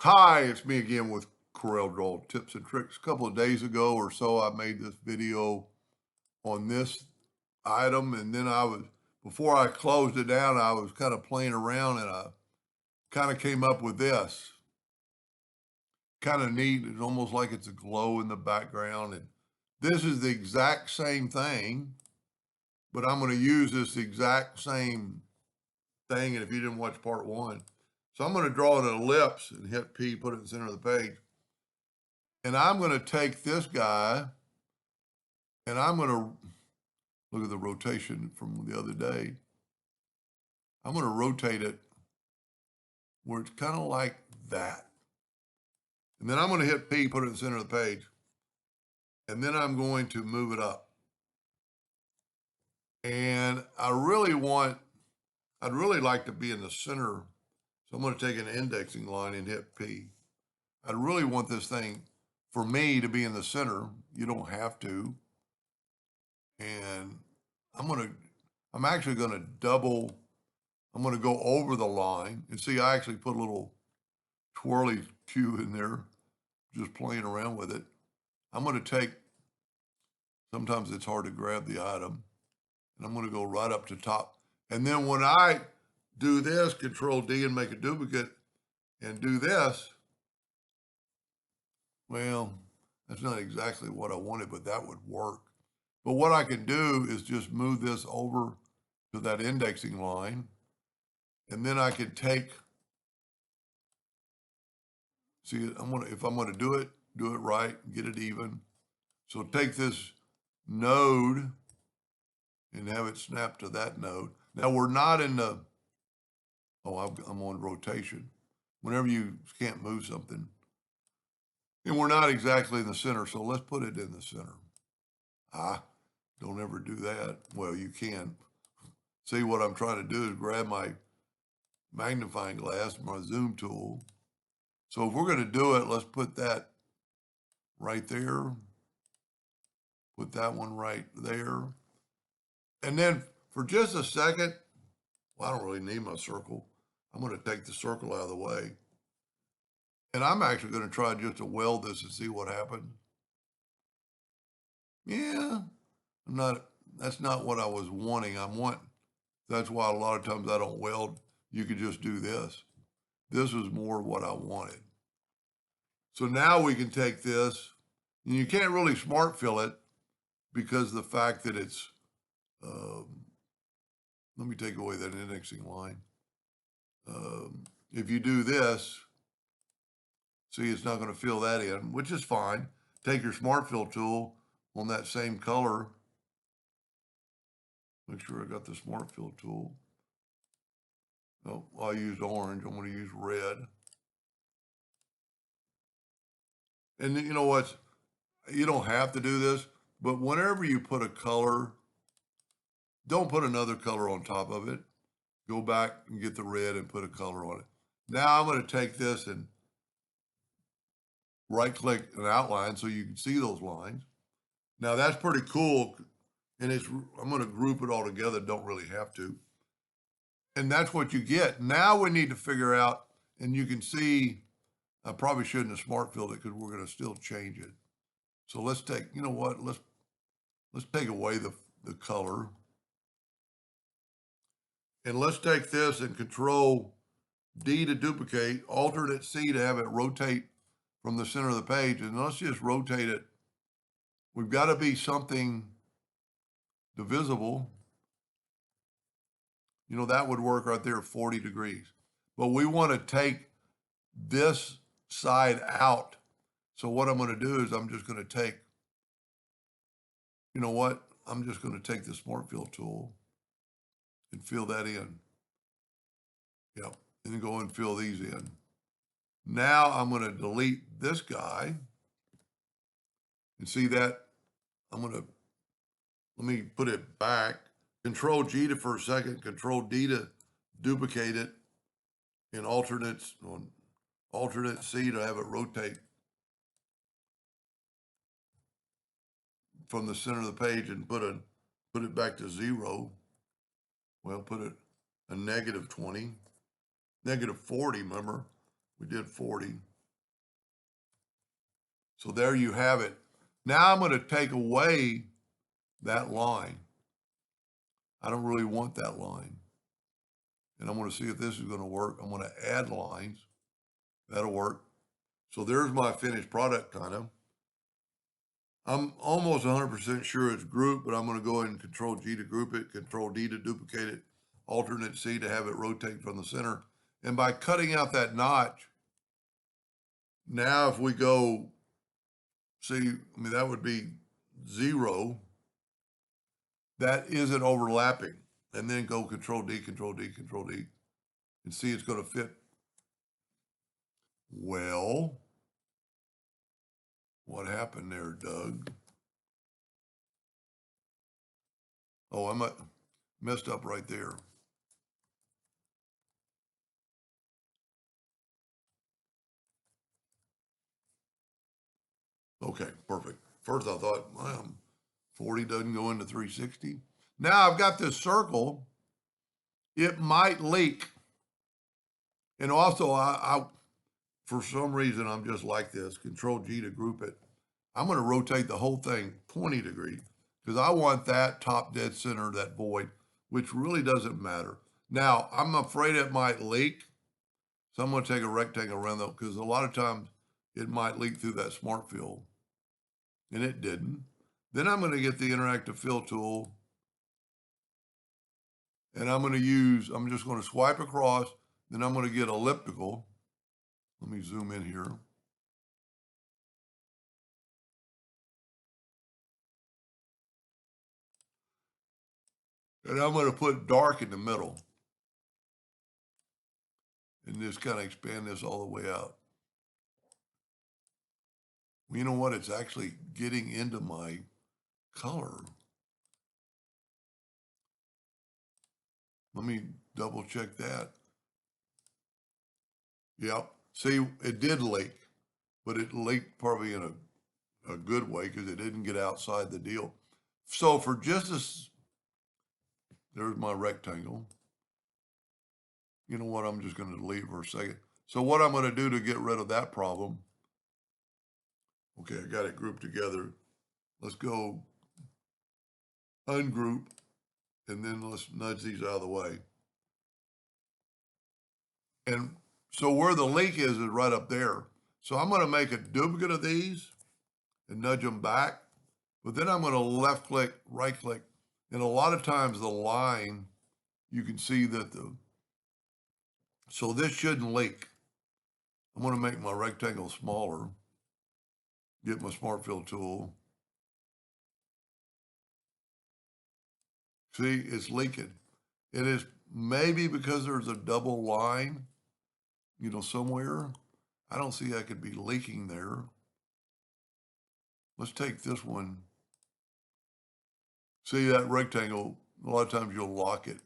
Hi, it's me again with Corel Draw Tips and Tricks. A couple of days ago or so, I made this video on this item, and then before I closed it down, I was kind of playing around and I kind of came up with this. Kind of neat. It's almost like it's a glow in the background. And this is the exact same thing, but I'm going to use this exact same thing. And if you didn't watch part one, so I'm going to draw an ellipse and hit P, put it in the center of the page. And I'm going to take this guy and I'm going to look at the rotation from the other day. I'm going to rotate it where it's kind of like that. And then I'm going to hit P, put it in the center of the page. And then I'm going to move it up. And I'd really like to be in the center. So I'm going to take an indexing line and hit P. I'd really want this thing, for me, to be in the center. You don't have to. And I'm actually going to I'm going to go over the line. And see, I actually put a little twirly cue in there, just playing around with it. I'm going to sometimes it's hard to grab the item, and I'm going to go right up to top. And then when I do this, Control D and make a duplicate and do this, well, that's not exactly what I wanted, but that would work. But what I can do is just move this over to that indexing line, and then I could see, if I'm going to do it right, get it even. So take this node and have it snap to that node. Now we're not in the, I'm on rotation. Whenever you can't move something. And we're not exactly in the center, so let's put it in the center. Don't ever do that. Well, you can. See, what I'm trying to do is grab my magnifying glass, my zoom tool. So if we're going to do it, let's put that right there. Put that one right there. And then for just a second, well, I don't really need my circle. I'm going to take the circle out of the way. And I'm actually going to try just to weld this and see what happens. Yeah, that's not what I was wanting. That's why a lot of times I don't weld. You could just do this. This was more what I wanted. So now we can take this, and you can't really smart fill it because of the fact that it's, let me take away that indexing line. If you do this, see, it's not going to fill that in, which is fine. Take your smart fill tool on that same color. Make sure I got the smart fill tool. No, I used orange. I'm going to use red. And you know what? You don't have to do this, but whenever you put a color, don't put another color on top of it. Go back and get the red and put a color on it. Now I'm going to take this and right click an outline so you can see those lines. Now that's pretty cool. And I'm going to group it all together. Don't really have to. And that's what you get. Now we need to figure out, and you can see, I probably shouldn't have smart filled it because we're going to still change it. So let's take, you know what? Let's take away the color. And let's take this and Control D to duplicate, Alternate C to have it rotate from the center of the page. And let's just rotate it. We've got to be something divisible. You know, that would work right there, 40 degrees. But we want to take this side out. So what I'm going to do is I'm just going to take, you know what? I'm just going to take the Smart Fill tool and fill that in. Yep. And then go and fill these in. Now I'm going to delete this guy. And see that? Let me put it back. Control G to for a second, Control D to duplicate it, and alternate C to have it rotate from the center of the page and put it back to 0. Well, put it a -20, -40, remember? We did 40. So there you have it. Now I'm going to take away that line. I don't really want that line. And I'm going to see if this is going to work. I'm going to add lines. That'll work. So there's my finished product kind of. I'm almost 100% sure it's group, but I'm going to go ahead and Control G to group it, Control D to duplicate it, Alternate C to have it rotate from the center. And by cutting out that notch, now if we go, see, I mean, that would be 0. That isn't overlapping. And then go Control D, Control D, Control D, and see it's going to fit. Well, what happened there, Doug? Oh, I messed up right there. Okay, perfect. First I thought, well, 40 doesn't go into 360. Now I've got this circle. It might leak. And also, I for some reason, I'm just like this. Control G to group it. I'm going to rotate the whole thing 20 degrees because I want that top dead center, that void, which really doesn't matter. Now, I'm afraid it might leak. So I'm going to take a rectangle around though, because a lot of times it might leak through that smart fill. And it didn't. Then I'm going to get the interactive fill tool. And I'm just going to swipe across. Then I'm going to get elliptical. Let me zoom in here. And I'm going to put dark in the middle. And just kind of expand this all the way out. Well, you know what? It's actually getting into my color. Let me double check that. Yep. See, it did leak, but it leaked probably in a good way because it didn't get outside the deal. So for just this, there's my rectangle. You know what? I'm just going to delete for a second. So what I'm going to do to get rid of that problem, okay, I got it grouped together. Let's go ungroup, and then let's nudge these out of the way. And so where the leak is right up there. So I'm going to make a duplicate of these and nudge them back. But then I'm going to left click, right click. And a lot of times the line, you can see that so this shouldn't leak. I'm going to make my rectangle smaller. Get my smart fill tool. See, it's leaking. It is maybe because there's a double line, somewhere. I don't see I could be leaking there. Let's take this one. See that rectangle, a lot of times you'll lock it.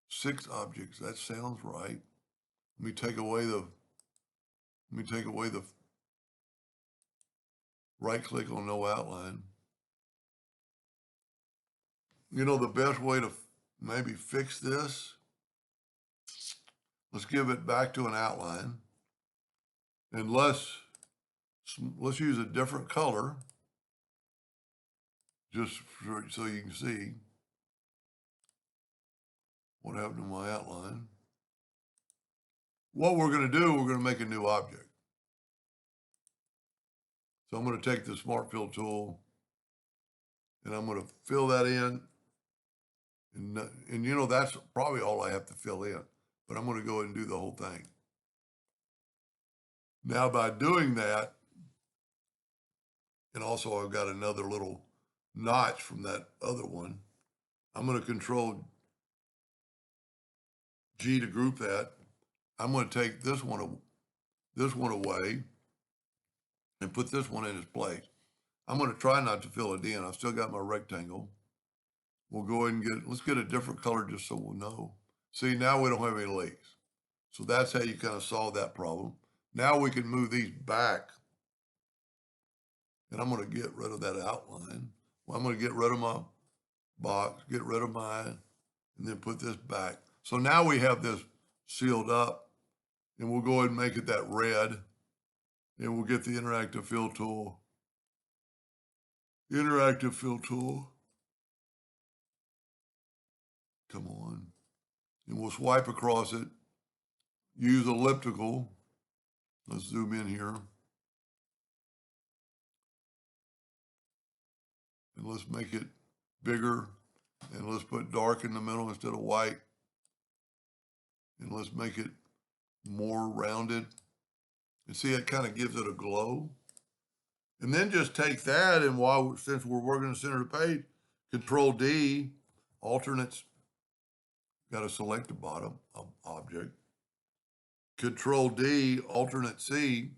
6 objects, that sounds right. Let me take away the right click on no outline. The best way to maybe fix this, let's give it back to an outline. And let's use a different color, just so you can see what happened to my outline. What we're going to do, we're going to make a new object. So I'm going to take the Smart Fill tool, and I'm going to fill that in. And that's probably all I have to fill in. But I'm going to go ahead and do the whole thing. Now, by doing that, and also I've got another little notch from that other one, I'm going to Control G to group that. I'm going to take this one away and put this one in its place. I'm going to try not to fill it in. I've still got my rectangle. We'll go ahead and let's get a different color just so we'll know. See, now we don't have any leaks. So that's how you kind of solve that problem. Now we can move these back. And I'm going to get rid of that outline. Well, I'm going to get rid of my box, get rid of mine, and then put this back. So now we have this sealed up, and we'll go ahead and make it that red. And we'll get the interactive fill tool. Interactive fill tool. Come on. And we'll swipe across it. Use elliptical. Let's zoom in here. And let's make it bigger. And let's put dark in the middle instead of white. And let's make it more rounded. And see, it kind of gives it a glow. And then just take that, and since we're working the center of the page, Control D, alternates, got to select the bottom object. Control D, alternate C,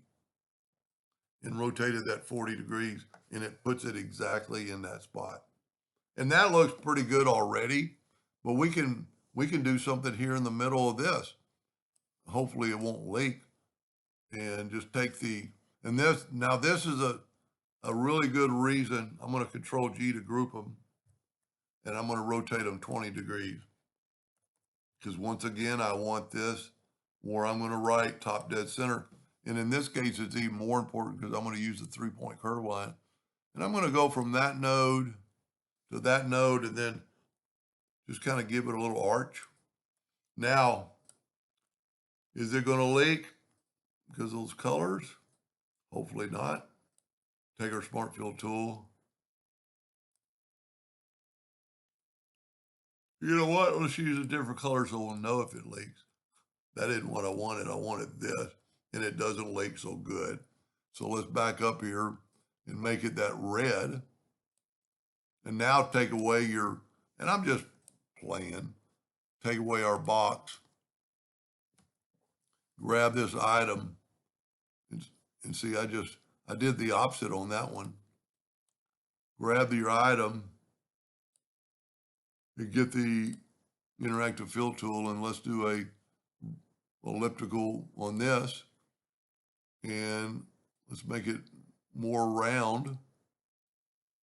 and rotated that 40 degrees, and it puts it exactly in that spot. And that looks pretty good already, but we can do something here in the middle of this. Hopefully it won't leak. And just take this is a really good reason. I'm going to Control G to group them, and I'm going to rotate them 20 degrees. Because once again, I want this where I'm going to write top dead center. And in this case, it's even more important because I'm going to use the 3-point curve line. And I'm going to go from that node to that node and then just kind of give it a little arch. Now, is it going to leak because of those colors? Hopefully not. Take our Smart Fill tool. You know what? Let's use a different color so we'll know if it leaks. That isn't what I wanted. I wanted this, and it doesn't leak so good. So let's back up here and make it that red. And now take away and I'm just playing, take away our box. Grab this item and see, I did the opposite on that one. Grab your item and get the interactive fill tool, and let's do a elliptical on this, and let's make it more round.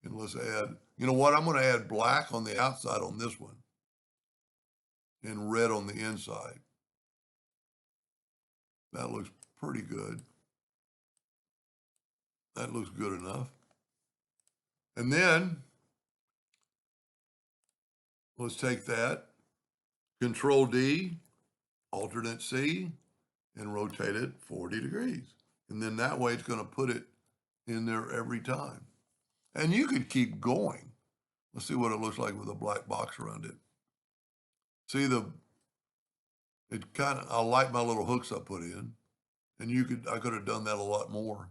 And let's add, you know what? I'm going to add black on the outside on this one and red on the inside. That looks pretty good. That looks good enough. And then let's take that, Control D, alternate C, and rotate it 40 degrees. And then that way it's going to put it in there every time. And you could keep going. Let's see what it looks like with a black box around it. See I like my little hooks I put in, and I could have done that a lot more.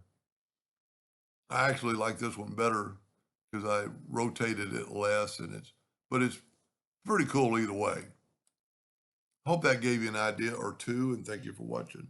I actually like this one better because I rotated it less, but it's pretty cool either way. Hope that gave you an idea or two, and thank you for watching.